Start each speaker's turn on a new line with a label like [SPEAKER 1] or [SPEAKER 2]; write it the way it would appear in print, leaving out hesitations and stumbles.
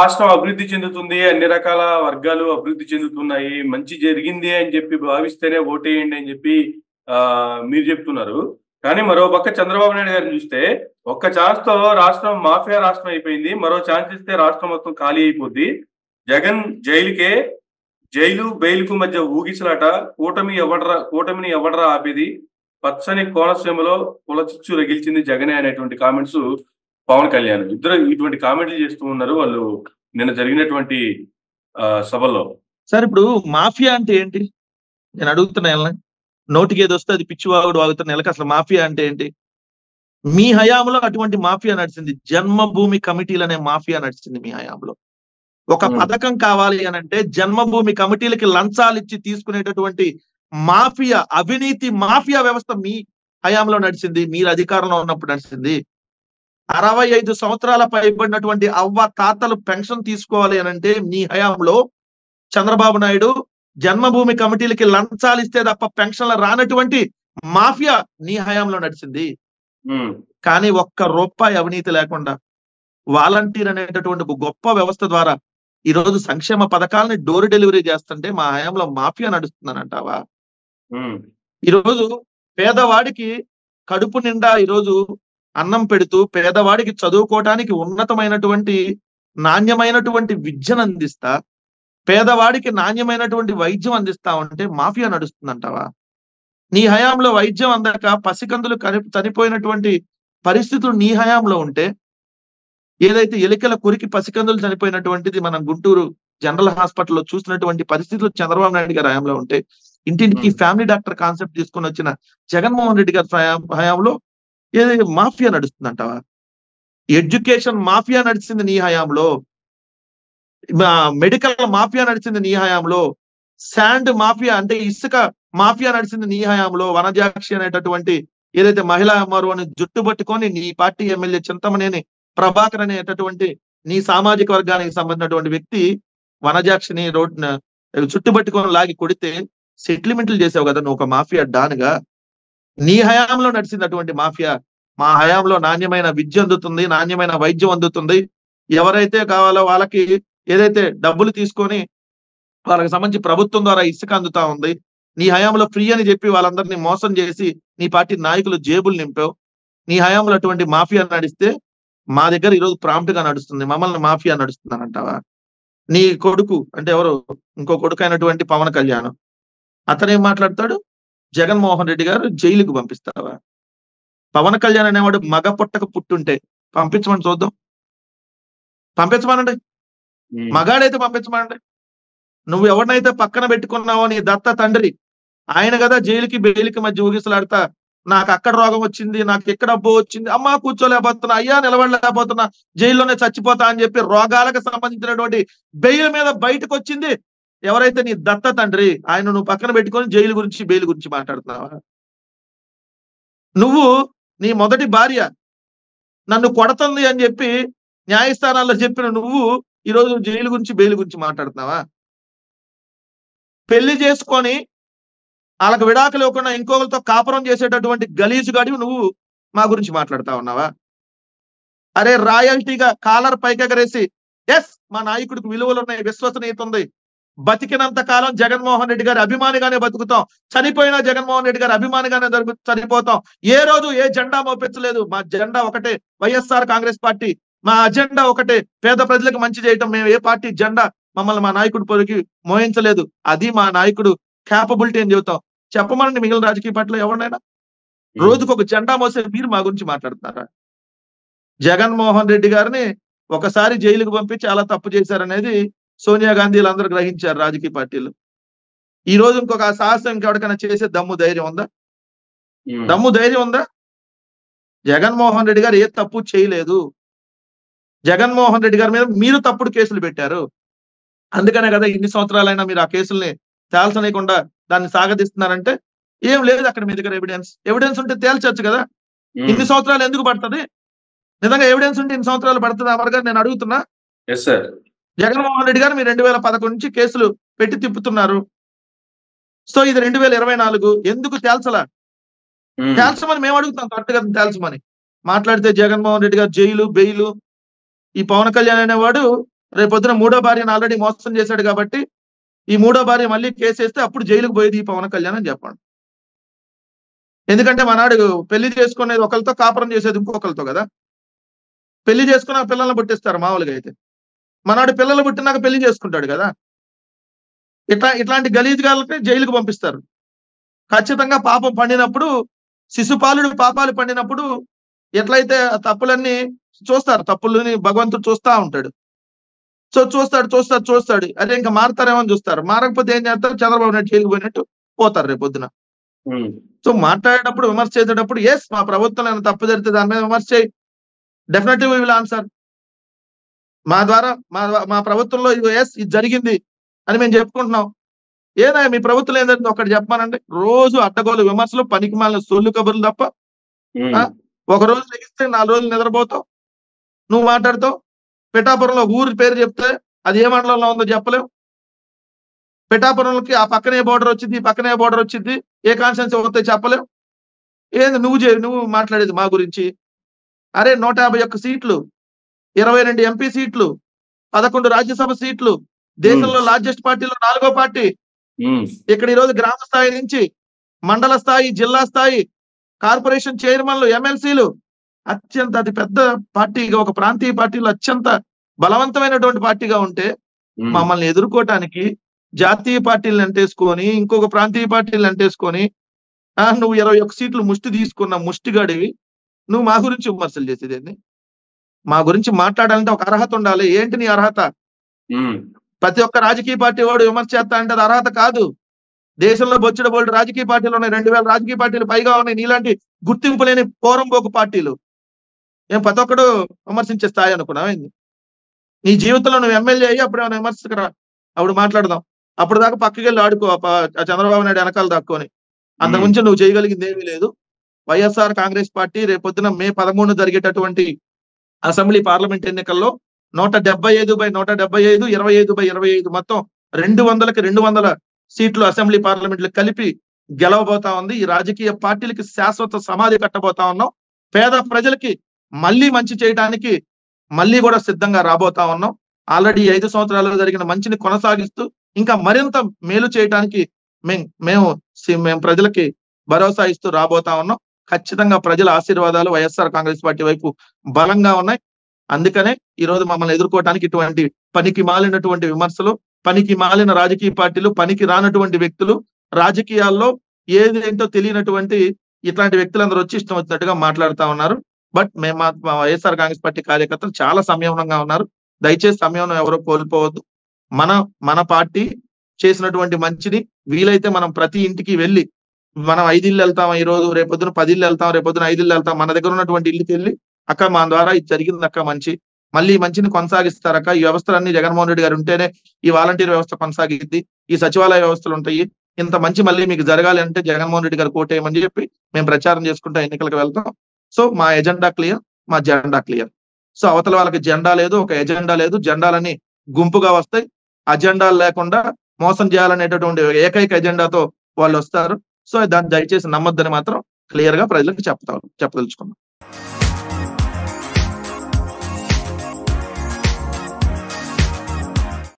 [SPEAKER 1] రాష్ట్రం అభివృద్ధి చెందుతుంది. అన్ని రకాల వర్గాలు అభివృద్ధి చెందుతున్నాయి. మంచి జరిగింది అని చెప్పి భావిస్తేనే ఓటేయండి అని చెప్పి మీరు చెప్తున్నారు. కానీ మరో పక్క చంద్రబాబు నాయుడు గారిని చూస్తే ఒక్క ఛాన్స్‌తో రాష్ట్రం మాఫియా రాష్ట్రం అయిపోయింది. మరో ఛాన్స్ ఇస్తే రాష్ట్రం మొత్తం ఖాళీ అయిపోద్ది. జగన్ జైలు బెయిల్‌కు మధ్య ఊగిసలాట. కూటమిని ఎవడ్రా ఆపేది? పచ్చని కోనసీమలో కులచిచ్చు రగిల్చింది జగనే అనేటువంటి కామెంట్స్ పవన్ కళ్యాణ్. ఇద్దరు ఇటువంటి కామెంట్లు చేస్తూ ఉన్నారు వాళ్ళు నిన్న జరిగినటువంటి సభల్లో.
[SPEAKER 2] సార్ ఇప్పుడు మాఫియా అంటే ఏంటి? నేను అడుగుతున్నా, నోటికి ఏది వస్తే అది పిచ్చివాగుడు వాగుతున్న నెలకు అసలు మాఫియా అంటే ఏంటి? మీ హయాంలో అటువంటి మాఫియా నడిచింది. జన్మభూమి కమిటీలు అనే మాఫియా నడిచింది మీ హయాంలో. ఒక పథకం కావాలి అని అంటే జన్మభూమి కమిటీలకి లంచాలు ఇచ్చి తీసుకునేటటువంటి మాఫియా, అవినీతి మాఫియా వ్యవస్థ మీ హయాంలో నడిచింది. మీరు అధికారంలో ఉన్నప్పుడు నడిచింది. 65 సంవత్సరాల పైబడినటువంటి అవ్వ తాతలు పెన్షన్ తీసుకోవాలి అని అంటే మీ హయాంలో చంద్రబాబు నాయుడు జన్మభూమి కమిటీలకి లంచాలు ఇస్తే తప్ప పెన్షన్లు రానటువంటి మాఫియా నీ హయాంలో నడిచింది. కానీ ఒక్క రూపాయి అవినీతి లేకుండా వాలంటీర్ అనేటటువంటి ఒక గొప్ప వ్యవస్థ ద్వారా ఈ రోజు సంక్షేమ పథకాలని డోర్ డెలివరీ చేస్తుంటే మా హయాంలో మాఫియా నడుస్తుందనంటావా? ఈరోజు పేదవాడికి కడుపు నిండా ఈరోజు అన్నం పెడుతూ పేదవాడికి చదువుకోవటానికి ఉన్నతమైనటువంటి నాణ్యమైనటువంటి విద్యను అందిస్తా, పేదవాడికి నాణ్యమైనటువంటి వైద్యం అందిస్తా ఉంటే మాఫియా నడుస్తుందంటావా? నీ హయాంలో వైద్యం అందక పసికందులు చనిపోయినటువంటి పరిస్థితులు నీ హయాంలో ఉంటే, ఏదైతే ఎలికల కొరికి పసికందులు చనిపోయినటువంటిది మనం గుంటూరు జనరల్ హాస్పిటల్లో చూసినటువంటి పరిస్థితులు చంద్రబాబు నాయుడు గారి హయాంలో ఉంటే, ఇంటింటికి ఫ్యామిలీ డాక్టర్ కాన్సెప్ట్ తీసుకొని వచ్చిన జగన్మోహన్ రెడ్డి గారి హయాంలో ఏదైతే మాఫియా నడుస్తుందంటావా? ఎడ్యుకేషన్ మాఫియా నడిచింది నీ హయాంలో, మెడికల్ మాఫియా నడిచింది నీ హయాంలో, శాండ్ మాఫియా అంటే ఇసుక మాఫియా నడిచింది నీ హయాంలో. వనజాక్షి అనేటటువంటి ఏదైతే మహిళా అమ్మరుని జుట్టు పట్టుకొని నీ పార్టీ ఎమ్మెల్యే చింతమనేని ప్రభాకర్ అనేటటువంటి నీ సామాజిక వర్గానికి సంబంధించినటువంటి వ్యక్తి వనజాక్షిని చుట్టుపట్టుకొని లాగి కొడితే సెటిల్మెంట్లు చేసావు కదా నువ్వు ఒక మాఫియా డాన్గా. నీ హయాంలో నడిచినటువంటి మాఫియా మా హయాంలో నాణ్యమైన విద్య అందుతుంది, నాణ్యమైన వైద్యం అందుతుంది. ఎవరైతే కావాలో వాళ్ళకి ఏదైతే డబ్బులు తీసుకొని వాళ్ళకి సంబంధించి ప్రభుత్వం ద్వారా ఇసుక అందుతా ఉంది. నీ హయాంలో ఫ్రీ అని చెప్పి వాళ్ళందరినీ మోసం చేసి నీ పార్టీ నాయకులు జేబులు నింపావు. నీ హయాంలో అటువంటి మాఫియా నడిస్తే మా దగ్గర ఈరోజు ప్రాంప్ట్ గా నడుస్తుంది, మమ్మల్ని మాఫియా నడుస్తుందని అంటావా? నీ కొడుకు అంటే ఎవరు, ఇంకో కొడుకు అయినటువంటి పవన్ కళ్యాణ్, అతనేం మాట్లాడతాడు? జగన్మోహన్ రెడ్డి గారు జైలుకు పంపిస్తావా? పవన్ కళ్యాణ్ అనేవాడు మగ పుట్టక పుట్టుంటే పంపించమని చూద్దాం. పంపించమనండి, మగాడైతే పంపించమనండి. నువ్వు ఎవరినైతే పక్కన పెట్టుకున్నావో నీ దత్త తండ్రి, ఆయన కదా జైలుకి బెయిల్కి మధ్య ఊగిసలాడతా నాకు అక్కడ రోగం వచ్చింది, నాకు ఎక్కడ అబ్బో వచ్చింది, అమ్మా కూర్చోలేకపోతున్నా, అయ్యా నిలబడలేకపోతున్నా, జైల్లోనే చచ్చిపోతా అని చెప్పి రోగాలకు సంబంధించినటువంటి బెయిల్ మీద బయటకు వచ్చింది ఎవరైతే నీ దత్త తండ్రి, ఆయన నువ్వు పక్కన పెట్టుకొని జైలు గురించి బెయిల్ గురించి మాట్లాడుతున్నావా? నువ్వు నీ మొదటి భార్య నన్ను కొడుతుంది అని చెప్పి న్యాయస్థానాల్లో చెప్పిన నువ్వు ఈరోజు జైలు గురించి బెయిల్ గురించి మాట్లాడుతున్నావా? పెళ్లి చేసుకొని వాళ్ళకి విడాకులు ఇవ్వకుండా ఇంకొకరితో కాపురం చేసేటటువంటి గలీజుగాడి నువ్వు మా గురించి మాట్లాడుతా ఉన్నావా? అరే రాయల్టీగా కాలర్ పైకెగరేసి ఎస్ మా నాయకుడికి విలువలు ఉన్నాయి, విశ్వసనీయత ఉంది, బతికినంత కాలం జగన్మోహన్ రెడ్డి గారి అభిమానిగానే బతుకుతాం, చనిపోయినా జగన్మోహన్ రెడ్డి గారి అభిమానిగానే చనిపోతాం, ఏ రోజు ఏ జెండా మోపించలేదు, మా జెండా ఒకటే వైఎస్ఆర్ కాంగ్రెస్ పార్టీ, మా అజెండా ఒకటే పేద ప్రజలకు మంచి చేయటం, మేము ఏ పార్టీ జెండా మమ్మల్ని మా నాయకుడి పొరికి మోయించలేదు, అది మా నాయకుడు క్యాపబిలిటీ అని చెబుతాం. చెప్పమనండి మిగిలిన రాజకీయ పార్టీలో ఎవరినైనా. రోజుకు ఒక జెండా మోసే మీరు మా గురించి మాట్లాడుతున్నారా? జగన్మోహన్ రెడ్డి గారిని ఒకసారి జైలుకు పంపి చాలా తప్పు చేశారనేది సోనియా గాంధీలు అందరూ గ్రహించారు రాజకీయ పార్టీలు. ఈ రోజు ఇంకొక సాహసం ఇంకెవరికైనా చేసే దమ్ము ధైర్యం ఉందా? దమ్ము ధైర్యం ఉందా? జగన్మోహన్ రెడ్డి గారు ఏ తప్పు చేయలేదు. జగన్మోహన్ రెడ్డి గారి మీద మీరు తప్పుడు కేసులు పెట్టారు. అందుకనే కదా ఇన్ని సంవత్సరాలైనా మీరు ఆ కేసుల్ని తేల్చనీయకుండా దాన్ని సాగదీస్తున్నారంటే ఏం లేదు అక్కడ మీ దగ్గర ఎవిడెన్స్ ఉంటే తేల్చొచ్చు కదా. ఇన్ని సంవత్సరాలు ఎందుకు పడుతుంది? నిజంగా ఎవిడెన్స్ ఉంటే ఇన్ని సంవత్సరాలు పడుతుంది అమర్ గారు? నేను అడుగుతున్నా. జగన్మోహన్ రెడ్డి గారు మీరు 2011 నుంచి కేసులు పెట్టి తిప్పుతున్నారు. సో ఇది 2024 ఎందుకు తేల్చలా? తేల్చమని మేము అడుగుతాం, కరెక్ట్ గా తేల్చమని. మాట్లాడితే జగన్మోహన్ రెడ్డి గారు జైలు బెయిలు, ఈ పవన్ కళ్యాణ్ అనేవాడు రేపొద్దున మూడో భార్యను ఆల్రెడీ మోసం చేశాడు కాబట్టి ఈ మూడో భార్య మళ్ళీ కేసు వేస్తే అప్పుడు జైలుకు పోయేది ఈ పవన్ కళ్యాణ్ అని చెప్పండి. ఎందుకంటే మనాడు పెళ్లి చేసుకునేది ఒకరితో, కాపురం చేసేది ఇంకొకరితో కదా. పెళ్లి చేసుకున్న పిల్లల్ని పుట్టిస్తారు మామూలుగా అయితే. మనాడు పిల్లలు పుట్టినాక పెళ్లి చేసుకుంటాడు కదా. ఇట్లాంటి గలీజ్గాలకి జైలుకు పంపిస్తారు. ఖచ్చితంగా పాపం పండినప్పుడు, శిశుపాలుడు పాపాలు పండినప్పుడు ఎట్లయితే ఆ తప్పులన్నీ చూస్తారు, తప్పులని భగవంతుడు చూస్తా ఉంటాడు. సో చూస్తాడు అదే ఇంకా మారుతారేమో అని చూస్తారు. మారకపోతే ఏం చేస్తారు, చంద్రబాబు నాయుడు జైలుకు పోయినట్టు పోతారు రేపొద్దున. సో మాట్లాడేటప్పుడు, విమర్శ చేసేటప్పుడు ఎస్ మా ప్రభుత్వం ఏమైనా తప్పు జరిగితే దాని మీద విమర్శ చేయి, డెఫినెట్లీ వి విల్ ఆన్సర్. మా ద్వారా మా ప్రభుత్వంలో ఇది జరిగింది అని మేము చెప్పుకుంటున్నాం. ఏదా మీ ప్రభుత్వం ఏం జరిగింది ఒకటి చెప్పానండి. రోజు అడ్డగోలు విమర్శలు, పనికి మాలిన సొల్లు కబుర్లు తప్ప. ఒక రోజు లెగిస్తే 4 రోజులు నిద్రపోతావు, నువ్వు మాట్లాడతావు. పిఠాపురంలో ఊరి పేరు చెప్తే అది ఏ మండలంలో ఉందో చెప్పలేవు. పిఠాపురంలోకి ఆ పక్కనే బోర్డర్ వచ్చింది, ఈ పక్కనే బోర్డర్ వచ్చింది, ఏ కాన్స్టిట్యున్సీ వస్తే చెప్పలేవు. ఏంది నువ్వు మాట్లాడేది మా గురించి? అరే 151 సీట్లు, 22 ఎంపీ సీట్లు, 11 రాజ్యసభ సీట్లు, దేశంలో లార్జెస్ట్ పార్టీలో 4వ పార్టీ. ఇక్కడ ఈరోజు గ్రామ స్థాయి నుంచి మండల స్థాయి, జిల్లా స్థాయి, కార్పొరేషన్ చైర్మన్లు, ఎమ్మెల్సీలు, అత్యంత అతి పెద్ద పార్టీగా, ఒక ప్రాంతీయ పార్టీలో అత్యంత బలవంతమైనటువంటి పార్టీగా ఉంటే మమ్మల్ని ఎదుర్కోవటానికి జాతీయ పార్టీలను అంటేసుకొని, ఇంకొక ప్రాంతీయ పార్టీలను అంటేసుకొని, నువ్వు 21 సీట్లు ముష్టి తీసుకున్న ముష్టిగాడివి, నువ్వు మా గురించి విమర్శలు చేసేది. మా గురించి మాట్లాడాలంటే ఒక అర్హత ఉండాలి. ఏంటి నీ అర్హత? ప్రతి ఒక్క రాజకీయ పార్టీ వాడు విమర్శ చేస్తా అంటే అది అర్హత కాదు. దేశంలో బొచ్చడబోల్డ్ రాజకీయ పార్టీలు ఉన్నాయి, 2000 రాజకీయ పార్టీలు పైగా ఉన్నాయి. నీలాంటి గుర్తింపు లేని పోరంబోకు పార్టీలు ఏం ప్రతి ఒక్కడు విమర్శించే స్థాయి అనుకున్నావు? నీ జీవితంలో నువ్వు ఎమ్మెల్యే అయ్యి అప్పుడు ఏమైనా విమర్శకురా, అప్పుడు మాట్లాడదాం. అప్పుడు దాకా పక్కకి వెళ్ళి ఆడుకో చంద్రబాబు నాయుడు వెనకాల దాక్కొని. అంతకుమించి నువ్వు చేయగలిగింది ఏమీ లేదు. వైఎస్ఆర్ కాంగ్రెస్ పార్టీ రేపొద్దున మే 13 జరిగేటటువంటి అసెంబ్లీ పార్లమెంట్ ఎన్నికల్లో 175/175, 25/25 మొత్తం 200కి 200 సీట్లు అసెంబ్లీ పార్లమెంట్లు కలిపి గెలవబోతా ఉంది. ఈ రాజకీయ పార్టీలకి శాశ్వత సమాధి కట్టబోతా ఉన్నాం. పేద ప్రజలకి మళ్ళీ మంచి చేయడానికి మళ్ళీ కూడా సిద్ధంగా రాబోతా ఉన్నాం. ఆల్రెడీ 5 సంవత్సరాల్లో జరిగిన మంచిని కొనసాగిస్తూ ఇంకా మరింత మేలు చేయడానికి మేము ప్రజలకి భరోసా ఇస్తూ రాబోతా ఉన్నాం. ఖచ్చితంగా ప్రజల ఆశీర్వాదాలు వైఎస్ఆర్ కాంగ్రెస్ పార్టీ వైపు బలంగా ఉన్నాయి. అందుకనే ఈ రోజు మమ్మల్ని ఎదుర్కోవడానికి ఇటువంటి పనికి మాలినటువంటి విమర్శలు, పనికి మాలిన రాజకీయ పార్టీలు, పనికి రానటువంటి వ్యక్తులు, రాజకీయాల్లో ఏదేంటో తెలియనటువంటి ఇట్లాంటి వ్యక్తులందరూ వచ్చి ఇష్టం వచ్చినట్టుగా మాట్లాడుతా ఉన్నారు. బట్ మా వైఎస్ఆర్ కాంగ్రెస్ పార్టీ కార్యకర్తలు చాలా సంయమనంగా ఉన్నారు. దయచేసి సంయమనం ఎవరో కోల్పోవద్దు. మన పార్టీ చేసినటువంటి మంచిని వీలైతే మనం ప్రతి ఇంటికి వెళ్ళి, మనం 5 ఇళ్ళు వెళ్తాం, ఈ రోజు రేపొద్దున 10 ఇళ్ళు వెళ్తాం, రేపొద్దున 5 ఇళ్ళు వెళ్తాం. మన దగ్గర ఉన్నటువంటి ఇల్లుకి వెళ్ళి అక్క మా ద్వారా ఇది జరిగింది అక్క, మళ్ళీ మంచిని కొనసాగిస్తారక్క. ఈ వ్యవస్థలన్నీ జగన్మోహన్ రెడ్డి గారు ఉంటేనే ఈ వాలంటీర్ వ్యవస్థ కొనసాగిద్ది, ఈ సచివాలయ వ్యవస్థలు ఉంటాయి, ఇంత మంచి మళ్ళీ మీకు జరగాలి అంటే జగన్మోహన్ రెడ్డి గారు కోటేయమని చెప్పి మేము ప్రచారం చేసుకుంటా ఎన్నికలకు వెళ్తాం. సో మా ఎజెండా క్లియర్, మా జెండా క్లియర్. సో అవతల వాళ్ళకి జెండా లేదు, ఒక ఎజెండా లేదు. జెండాలన్నీ గుంపుగా వస్తాయి. అజెండాలు లేకుండా మోసం చేయాలనేటటువంటి ఏకైక ఎజెండాతో వాళ్ళు వస్తారు. సో దాన్ని దయచేసి నమ్మొద్దని మాత్రం క్లియర్ గా ప్రజలకు చెప్పదలుచుకున్నాం.